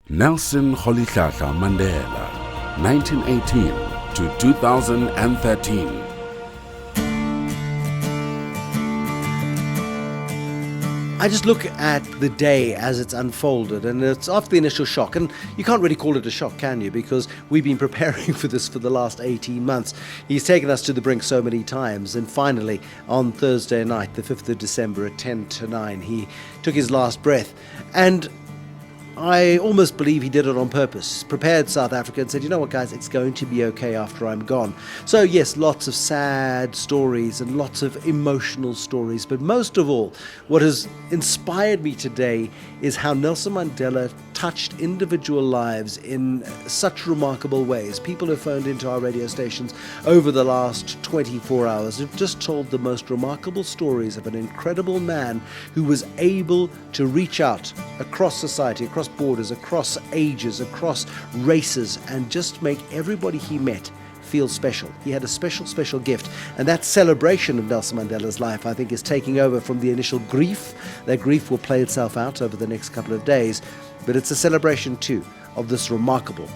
Nelson Rolihlahla Mandela, 1918 to 2013. I just look at the day as it's unfolded, and it's after the initial shock, and you can't really call it a shock, can you? Because we've been preparing for this for the last 18 months. He's taken us to the brink so many times, and finally, on Thursday night, the 5th of December at 10 to 9, he took his last breath. And I almost believe he did it on purpose, prepared South Africa and said, you know what, guys, it's going to be okay after I'm gone. So yes, lots of sad stories and lots of emotional stories, but most of all, what has inspired me today is how Nelson Mandela touched individual lives in such remarkable ways. People who phoned into our radio stations over the last 24 hours have just told the most remarkable stories of an incredible man who was able to reach out across society, across borders, across ages, across races, and just make everybody he met feel special. He had a special gift, and that celebration of Nelson Mandela's life, I think, is taking over from the initial grief. That grief will play itself out over the next couple of days, but it's a celebration too of this remarkable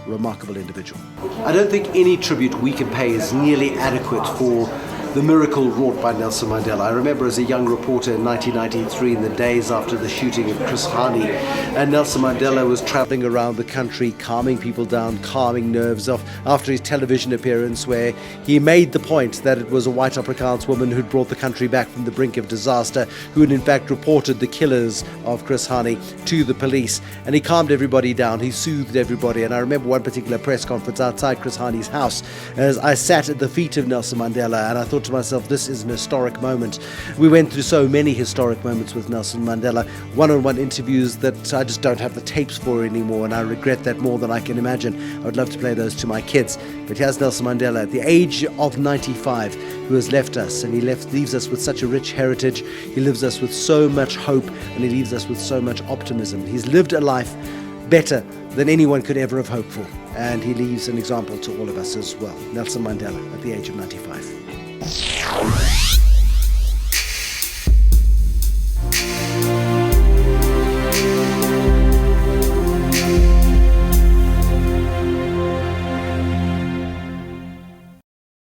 individual. I don't think any tribute we can pay is nearly adequate for the miracle wrought by Nelson Mandela. I remember as a young reporter in 1993, in the days after the shooting of Chris Hani, and Nelson Mandela was traveling around the country, calming people down, calming nerves off after his television appearance where he made the point that it was a white Afrikaans woman who'd brought the country back from the brink of disaster, who had in fact reported the killers of Chris Hani to the police. And he calmed everybody down, he soothed everybody. And I remember one particular press conference outside Chris Hani's house as I sat at the feet of Nelson Mandela, and I thought to myself, this is an historic moment. We went through so many historic moments with Nelson Mandela, one-on-one interviews that I just don't have the tapes for anymore, and I regret that more than I can imagine. I would love to play those to my kids. But here's Nelson Mandela at the age of 95, who has left us, and he leaves us with such a rich heritage. He leaves us with so much hope, and he leaves us with so much optimism. He's lived a life better than anyone could ever have hoped for, and he leaves an example to all of us as well. Nelson Mandela at the age of 95.